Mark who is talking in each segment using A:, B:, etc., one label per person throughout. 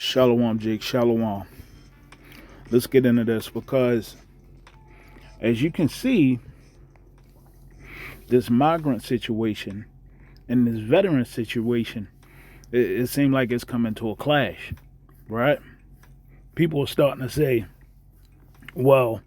A: Shalom, Jake. Shalom. Let's get into this because, as you can see, this migrant situation and this veteran situation, it seemed like it's coming to a clash, right? People are starting to say, well,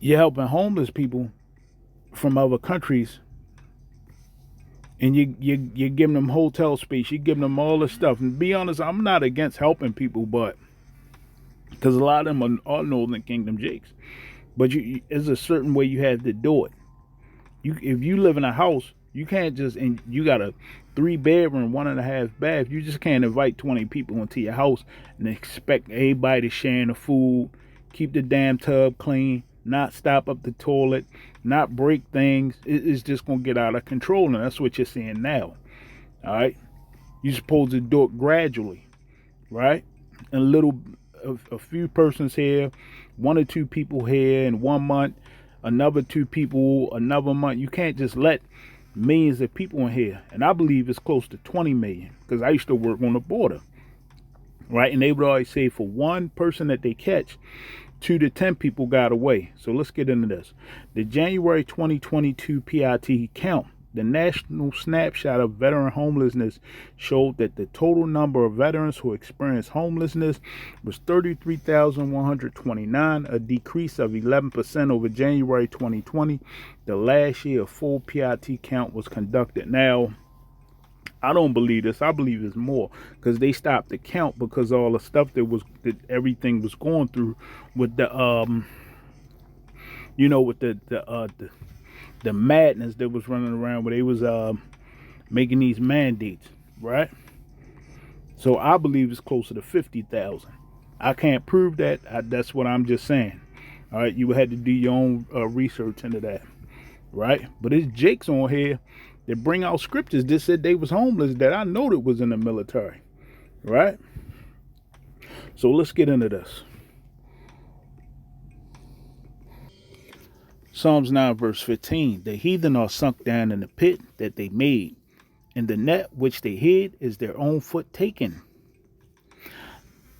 A: you're helping homeless people from other countries and you're giving them hotel space, you're giving them all this stuff. And to be honest, I'm not against helping people, but because a lot of them are Northern Kingdom Jakes. But there's a certain way you have to do it. If you live in a house, you can't just, and you got a 3 bedroom, 1.5 bath. You just can't invite 20 people into your house and expect everybody to share the food, keep the damn tub clean, not stop up the toilet, not break things. It's just gonna get out of control, and that's what you're seeing now. All right, you're supposed to do it gradually, right? And a few persons here, 1 or 2 people here in 1 month, another 2 people another month. You can't just let millions of people in here. And I believe it's close to 20 million because I used to work on the border, right? And they would always say for one person that they catch, 2 to 10 people got away. So let's get into this. The January 2022 PIT count, the national snapshot of veteran homelessness, showed that the total number of veterans who experienced homelessness was 33,129, a decrease of 11% over January 2020, the last year a full PIT count was conducted. Now, I don't believe this. I believe it's more because they stopped the count because all the stuff that everything was going through with the with the madness that was running around where they was making these mandates, right? So I believe it's closer to 50,000. I can't prove that. That's what I'm just saying. All right, you had to do your own research into that, right? But it's Jake's on here that bring out scriptures that said they was homeless that I know that was in the military, right? So let's get into this. Psalms 9 verse 15. The heathen are sunk down in the pit that they made, and the net which they hid is their own foot taken.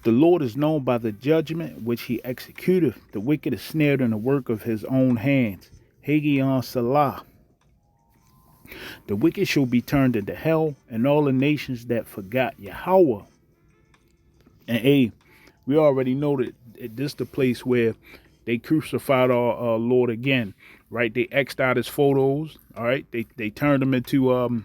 A: The Lord is known by the judgment which he executeth. The wicked is snared in the work of his own hands. Hagion Salah. The wicked shall be turned into hell, and all the nations that forgot Yahweh. And we already know that this is the place where they crucified our Lord again, right? They X'd out his photos, all right? They turned him into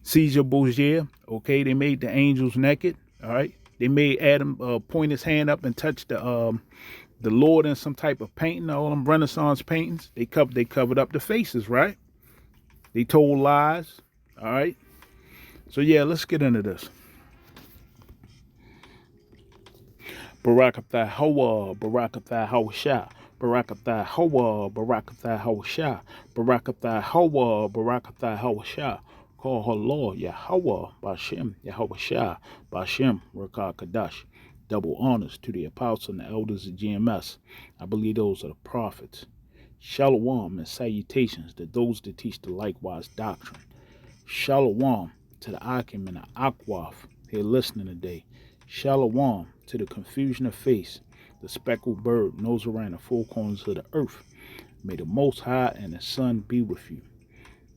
A: Caesar Borgia, okay? They made the angels naked, all right? They made Adam point his hand up and touch the Lord in some type of painting, all them Renaissance paintings. They covered up the faces, right? They told lies, all right? So yeah, let's get into this. Barakatha Hawa, Barakatha Hawasha, Barakatha Hawa, Barakatha Hawasha, Barakatha Hawa, Barakatha Hawasha. Call her Lord Yahweh, Bashem, Yahweh Bashem, Rakah Kadash. Double honors to the apostles and the elders of GMS. I believe those are the prophets. Shalom and salutations to those that teach the likewise doctrine. Shalom to the Akim and the Akwaf here listening today. Shalom to the confusion of face. The speckled bird knows around the four corners of the earth. May the Most High and the Son be with you.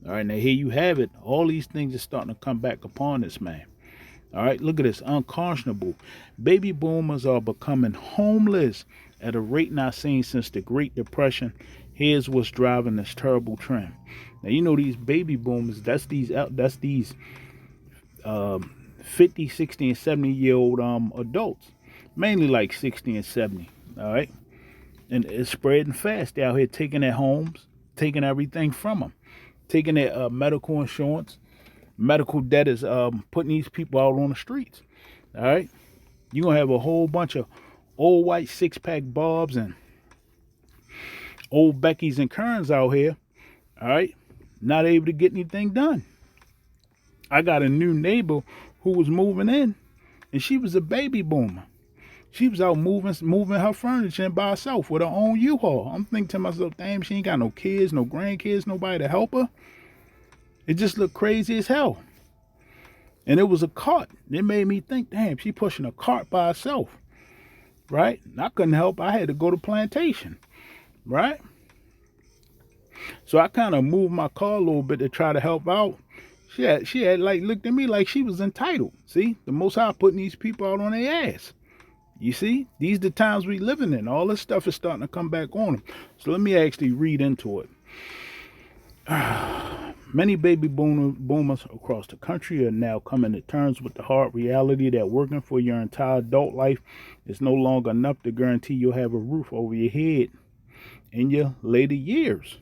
A: All right, now here you have it. All these things are starting to come back upon this man. All right, look at this. Unconscionable. Baby boomers are becoming homeless at a rate not seen since the Great Depression. Here's what's driving this terrible trend. Now, you know these baby boomers, that's these 50, 60, and 70-year-old adults. Mainly like 60 and 70, all right? And it's spreading fast. They're out here taking their homes, taking everything from them, taking their medical insurance. Medical debt is putting these people out on the streets, all right? You're going to have a whole bunch of old white six-pack Bobs and old Beckys and Kerns out here, all right? Not able to get anything done. I got a new neighbor who was moving in, and she was a baby boomer. She was out moving her furniture by herself with her own U-Haul. I'm thinking to myself, damn, she ain't got no kids, no grandkids, nobody to help her. It just looked crazy as hell. And it was a cart. It made me think, damn, she pushing a cart by herself, right? And I couldn't help. I had to go to plantation, right? So I kind of moved my car a little bit to try to help out. She had like looked at me like she was entitled. See, the Most High putting these people out on their ass. You see, these the times we living in. All this stuff is starting to come back on them. So let me actually read into it. Many baby boomers across the country are now coming to terms with the hard reality that working for your entire adult life is no longer enough to guarantee you'll have a roof over your head in your later years.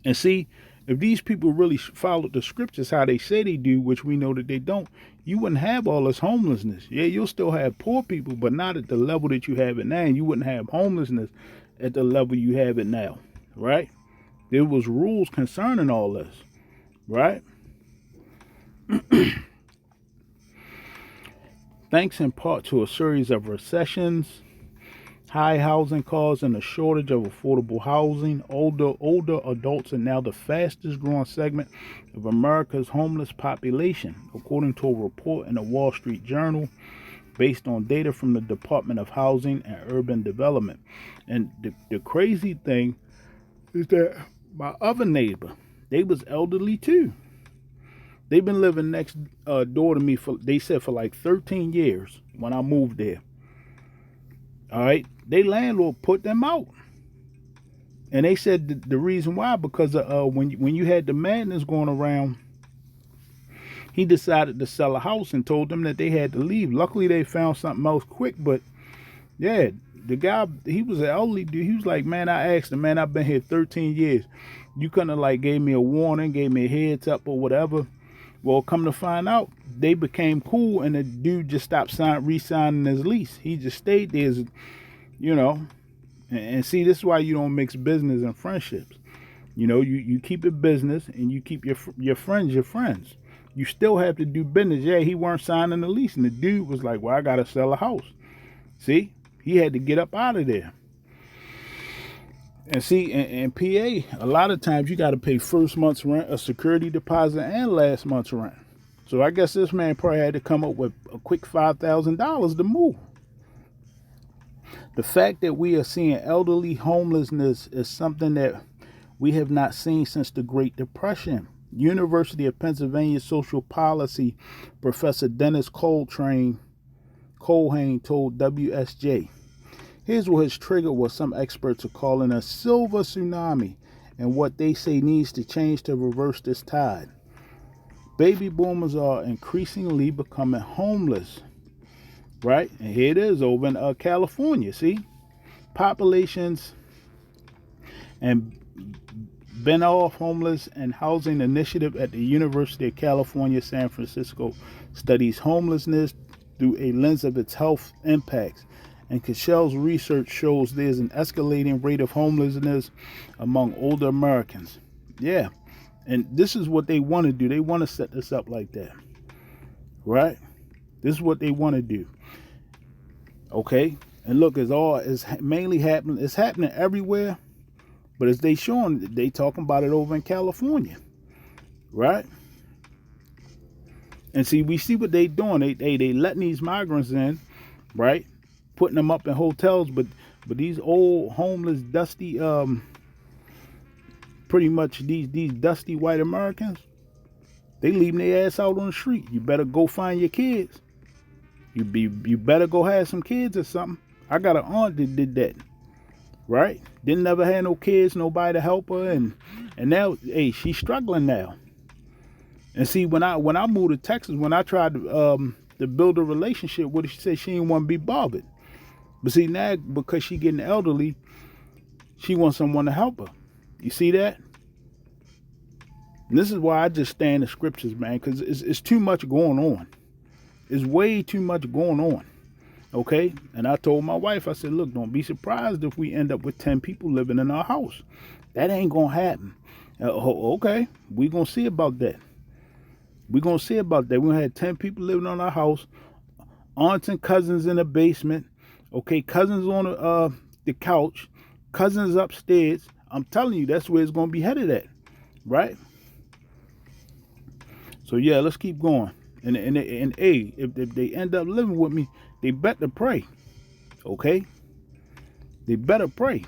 A: And see, if these people really followed the scriptures how they say they do, which we know that they don't, you wouldn't have all this homelessness. Yeah, you'll still have poor people, but not at the level that you have it now. And you wouldn't have homelessness at the level you have it now, right? There was rules concerning all this, right? Thanks in part to a series of recessions, high housing costs, and a shortage of affordable housing, older adults are now the fastest growing segment of America's homeless population, according to a report in the Wall Street Journal based on data from the Department of Housing and Urban Development. And the crazy thing is that my other neighbor, they was elderly too. They've been living next door to me they said for like 13 years when I moved there. All right, they landlord put them out, and they said the reason why because when you had the madness going around, he decided to sell a house and told them that they had to leave. Luckily, they found something else quick, but yeah, the guy, he was an elderly dude. He was like, man, I asked him, man, I've been here 13 years. You couldn't have like gave me a warning, gave me a heads up or whatever. Well, come to find out, they became cool, and the dude just stopped re-signing his lease. He just stayed there, you know. And see, this is why you don't mix business and friendships. You know, you keep it business, and you keep your friends your friends. You still have to do business. Yeah, he weren't signing the lease, and the dude was like, well, I got to sell a house. See, he had to get up out of there. And see, in PA, a lot of times you got to pay first month's rent, a security deposit, and last month's rent. So I guess this man probably had to come up with a quick $5,000 to move. The fact that we are seeing elderly homelessness is something that we have not seen since the Great Depression. University of Pennsylvania social policy professor Dennis Colhane told WSJ. Here's what has triggered what some experts are calling a silver tsunami and what they say needs to change to reverse this tide. Baby boomers are increasingly becoming homeless, right? And here it is over in California, see? Populations and Benoff Homeless and Housing Initiative at the University of California, San Francisco studies homelessness through a lens of its health impacts. And Cashell's research shows there's an escalating rate of homelessness among older Americans. Yeah, and this is what they want to do. They want to set this up like that, right? This is what they want to do. Okay, and look, it's mainly happening. It's happening everywhere, but as they showing, they talking about it over in California, right? And see, we see what they doing. They letting these migrants in, right? Putting them up in hotels, but these old homeless, dusty, pretty much these dusty white Americans, they leaving their ass out on the street. You better go find your kids. You better go have some kids or something. I got an aunt that did that, right? Didn't never have no kids, nobody to help her, and now, hey, she's struggling now. And see, when I moved to Texas, when I tried to build a relationship with her, she said she didn't want to be bothered. But see, now, because she getting elderly, she wants someone to help her. You see that? And this is why I just stay in the scriptures, man, because it's too much going on. It's way too much going on. Okay? And I told my wife, I said, look, don't be surprised if we end up with 10 people living in our house. That ain't going to happen. Okay, we're going to see about that. We're going to see about that. We're going to have 10 people living on our house, aunts and cousins in the basement. Okay, cousins on the couch, cousins upstairs. I'm telling you, that's where it's going to be headed at, right? So yeah, let's keep going. And hey, if they end up living with me, they better pray. Okay, they better pray.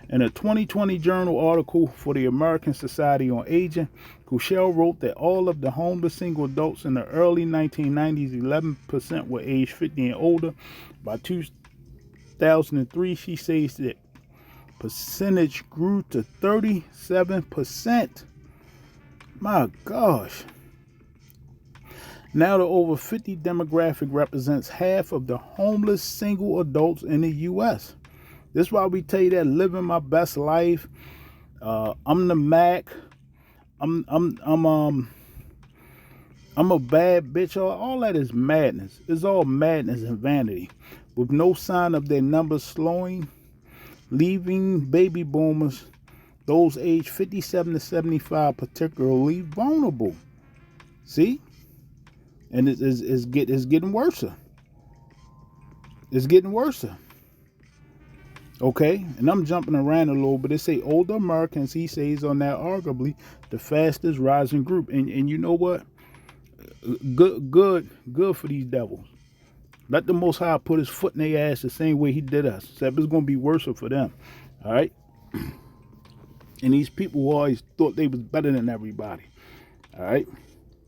A: In a 2020 journal article for the American Society on Aging, Cushell wrote that all of the homeless single adults in the early 1990s, 11% were aged 50 and older. By 2003, she says that percentage grew to 37%. My gosh. Now the over 50 demographic represents half of the homeless single adults in the U.S. This is why we tell you that living my best life. I'm the Mac. I'm I'm I'm um I'm a bad bitch. All that is madness. It's all madness and vanity, with no sign of their numbers slowing, leaving baby boomers, those aged 57 to 75, particularly vulnerable. See, and it's getting worse. It's getting worse. Okay, and I'm jumping around a little, but they say older Americans, he says, are now arguably the fastest rising group. And you know what? Good for these devils. Let the Most High put his foot in their ass the same way he did us. Except it's gonna be worse for them. All right. And these people always thought they was better than everybody. All right.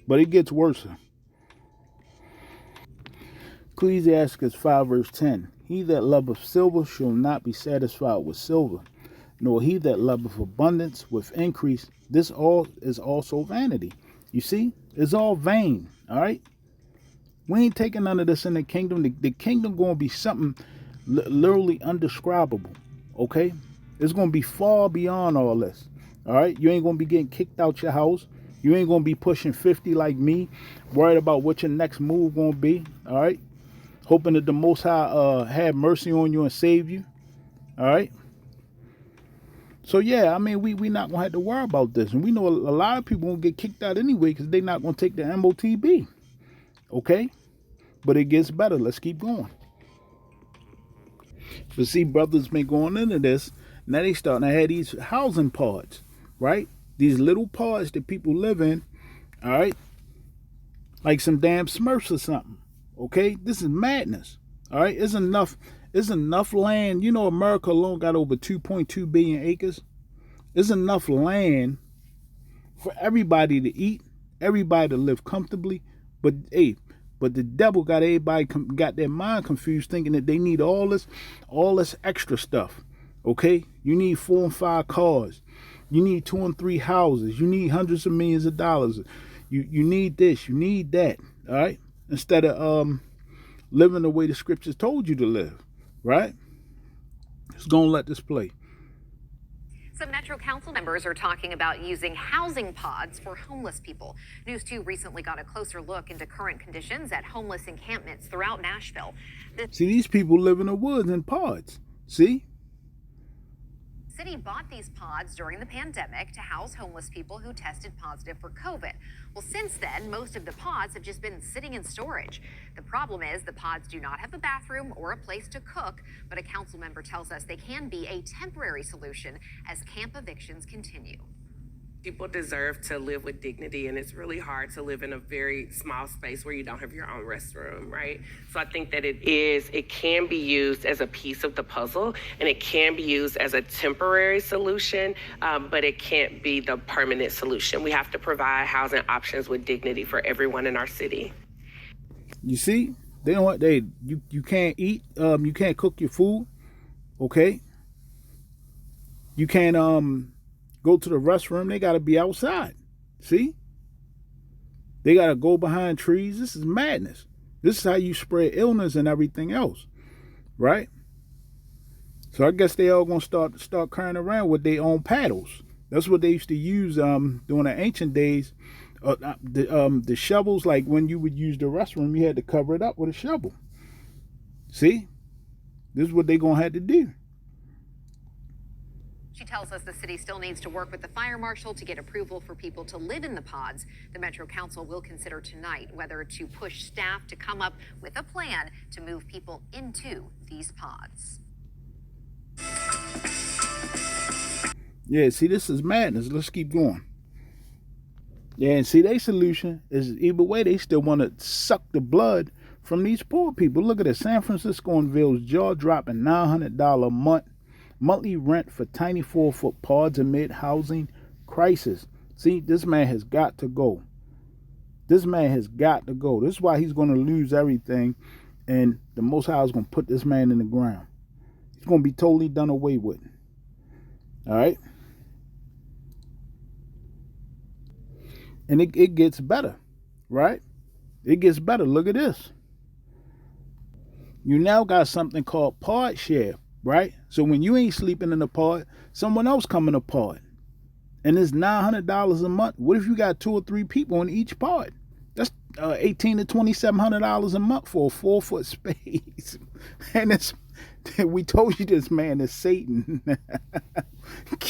A: But it gets worse. Ecclesiastes 5 verse 10. He that loveth silver shall not be satisfied with silver, nor he that loveth abundance with increase. This all is also vanity. You see, it's all vain. All right. We ain't taking none of this in the kingdom. The kingdom going to be something literally undescribable. Okay, it's going to be far beyond all this. All right, you ain't going to be getting kicked out your house. You ain't going to be pushing 50 like me, worried about what your next move going to be. All right, hoping that the Most High have mercy on you and save you. All right. So yeah, I mean, we not gonna have to worry about this, and we know a lot of people gonna get kicked out anyway because they not gonna take the MOTB. Okay, but it gets better. Let's keep going. But see, brothers been going into this. Now they starting to have these housing pods, right? These little pods that people live in. All right, like some damn Smurfs or something. Okay, this is madness. All right, it's enough. It's enough land. You know, America alone got over 2.2 billion acres. There's enough land for everybody to eat, everybody to live comfortably. But hey, but the devil got everybody got their mind confused, thinking that they need all this extra stuff. Okay, you need 4 and 5 cars, you need 2 and 3 houses, you need hundreds of millions of dollars. You need this, you need that. All right, instead of living the way the scriptures told you to live. Right? Just gonna let this play.
B: Some Metro Council members are talking about using housing pods for homeless people. News 2 recently got a closer look into current conditions at homeless encampments throughout Nashville.
A: See, these people live in the woods in pods. See?
B: The city bought these pods during the pandemic to house homeless people who tested positive for COVID. Well, since then, most of the pods have just been sitting in storage. The problem is the pods do not have a bathroom or a place to cook, but a council member tells us they can be a temporary solution as camp evictions continue.
C: People deserve to live with dignity, and it's really hard to live in a very small space where you don't have your own restroom, right? So I think that it can be used as a piece of the puzzle, and it can be used as a temporary solution, but it can't be the permanent solution. We have to provide housing options with dignity for everyone in our city.
A: You see, they don't. You can't eat. You can't cook your food. Okay. You can't go to the restroom. They got to be outside. See? They got to go behind trees. This is madness. This is how you spread illness and everything else, right? So I guess they all gonna start carrying around with their own paddles. That's what they used to use during the ancient days. The shovels, like when you would use the restroom, you had to cover it up with a shovel. See? This is what they gonna have to do.
B: She tells us the city still needs to work with the fire marshal to get approval for people to live in the pods. The Metro Council will consider tonight whether to push staff to come up with a plan to move people into these pods.
A: Yeah, see, this is madness. Let's keep going. Yeah, and see, their solution is either way, they still want to suck the blood from these poor people. Look at it. San Francisco unveils jaw dropping $900 monthly rent for tiny 4-foot pods amid housing crisis. See, this man has got to go. This man has got to go. This is why he's going to lose everything, and the Most High is going to put this man in the ground. He's going to be totally done away with. All right? And it gets better, right? It gets better. Look at this. You now got something called pod share, right? So when you ain't sleeping in a pod, someone else come in a pod. And it's $900 a month. What if you got 2 or 3 people in each pod? That's $1,800 to $2,700 a month for a 4-foot space. And it's, we told you this man is Satan.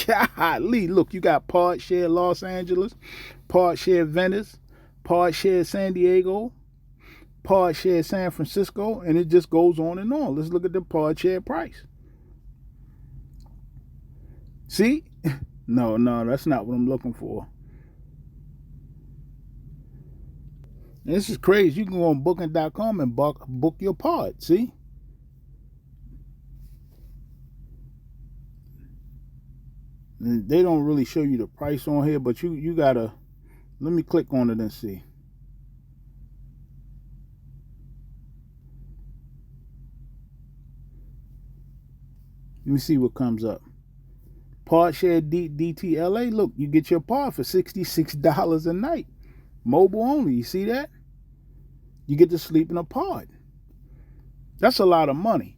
A: Golly, look, you got pod share Los Angeles, pod share Venice, pod share San Diego, pod share San Francisco, and it just goes on and on. Let's look at the pod share price. See? No, that's not what I'm looking for. And this is crazy. You can go on booking.com and book your pod. See? And they don't really show you the price on here, but you gotta, let me click on it and see. Let me see what comes up. Pod share DTLA. Look, you get your pod for $66 a night. Mobile only. You see that? You get to sleep in a pod. That's a lot of money.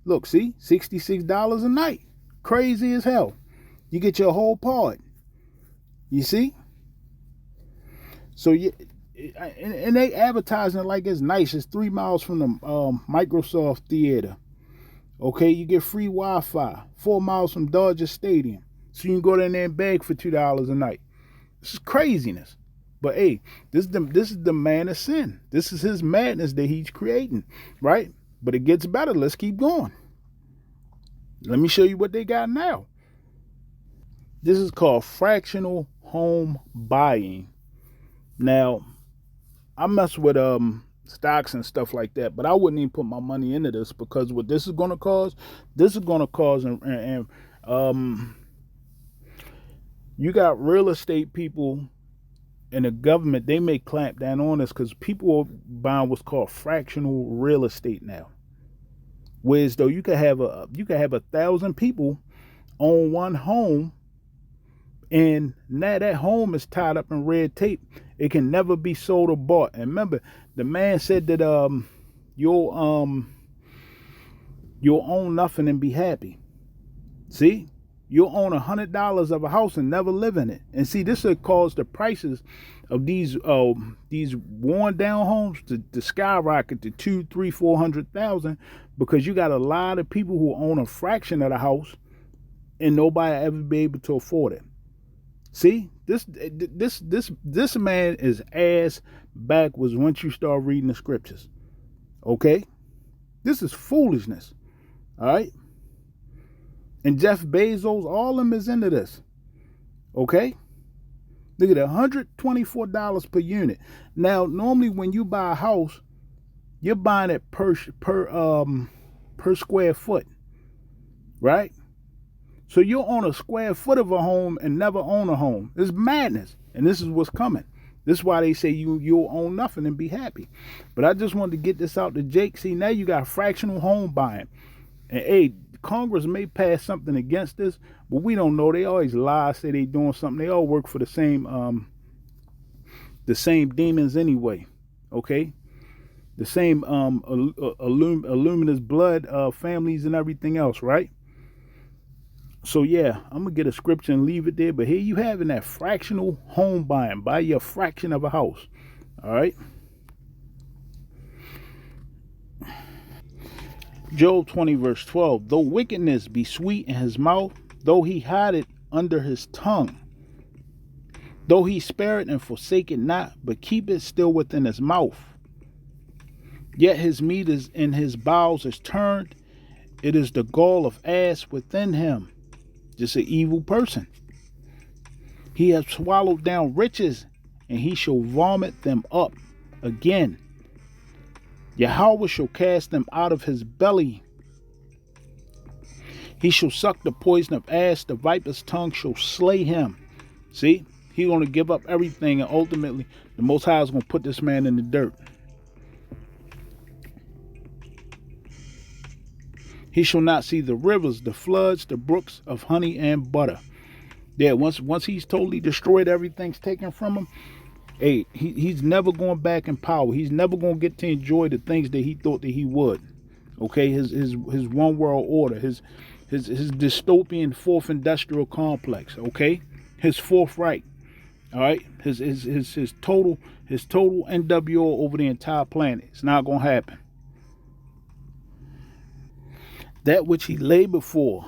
A: Look, see? $66 a night. Crazy as hell. You get your whole pod. You see? So and they advertising it like it's nice. It's 3 miles from the Microsoft Theater. Okay, you get free Wi-Fi. 4 miles from Dodger Stadium. So you can go down there and beg for $2 a night. This is craziness. But hey, this is the man of sin. This is his madness that he's creating, right? But it gets better. Let's keep going. Let me show you what they got now. This is called fractional home buying. Now, I mess with stocks and stuff like that, but I wouldn't even put my money into this, because what this is going to cause, and you got real estate people and the government, they may clamp down on this, because people are buying what's called fractional real estate now. Whereas though you could have 1,000 people own one home, and now that home is tied up in red tape. It can never be sold or bought. And remember, the man said that you'll own nothing and be happy. See? You'll own $100 of a house and never live in it. And see, this will cause the prices of these worn down homes to skyrocket to 200,000, 300,000, 400,000, because you got a lot of people who own a fraction of the house and nobody ever be able to afford it. See, this man is ass backwards once you start reading the scriptures. Okay? This is foolishness. All right? And Jeff Bezos, all of them is into this. Okay? Look at it, $124 per unit. Now, normally when you buy a house, you're buying it per square foot. Right? So you'll own a square foot of a home and never own a home. It's madness. And this is what's coming. This is why they say you'll own nothing and be happy. But I just wanted to get this out to Jake. See, now you got fractional home buying. And hey, Congress may pass something against this, but we don't know. They always lie, say they doing something. They all work for the same demons anyway. Okay? The same illuminous blood families and everything else, right? So yeah, I'm going to get a scripture and leave it there. But here you have in that fractional home buying. Buy your fraction of a house. All right. Job 20 verse 12. Though wickedness be sweet in his mouth, though he hide it under his tongue, though he spare it and forsake it not, but keep it still within his mouth, yet his meat is in his bowels is turned. It is the gall of ass within him. Just an evil person. He has swallowed down riches and he shall vomit them up again. Yahweh shall cast them out of his belly. He shall suck the poison of ass, the viper's tongue shall slay him. See, he's going to give up everything, and ultimately the Most High is going to put this man in the dirt. He shall not see the rivers, the floods, the brooks of honey and butter. Yeah, once he's totally destroyed, everything's taken from him. Hey, he's never going back in power. He's never going to get to enjoy the things that he thought that he would. Okay, his one world order, his dystopian fourth industrial complex. Okay, his fourth Reich. All right, his total NWO over the entire planet. It's not going to happen. That which he labored for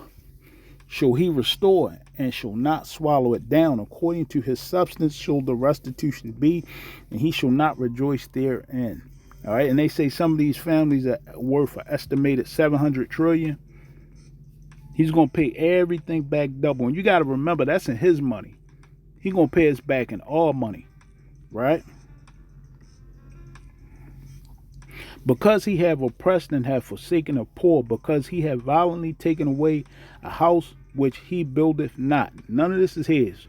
A: shall he restore, and shall not swallow it down. According to his substance shall the restitution be, and he shall not rejoice therein. All right, and they say some of these families are worth an estimated 700 trillion. He's going to pay everything back double. And you got to remember, that's in his money. He's going to pay us back in our money, right? Because he have oppressed and have forsaken the poor, because he have violently taken away a house which he buildeth not. None of this is his.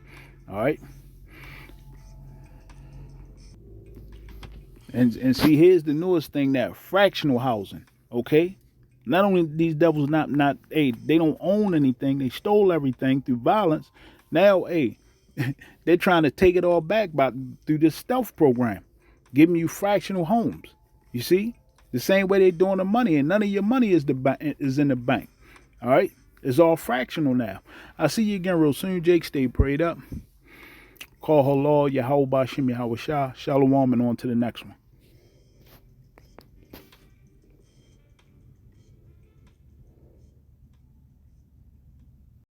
A: All right. And see, here's the newest thing, that fractional housing. Okay. Not only these devils not hey, they don't own anything, they stole everything through violence. Now, hey, they're trying to take it all back through this stealth program, giving you fractional homes. You see? The same way they're doing the money, and none of your money is in the bank. All right? It's all fractional now. I'll see you again real soon. Jake, stay prayed up. Call her Lord, Yahweh Bashem, Yahweh Shah. Shalom, and on to the next one.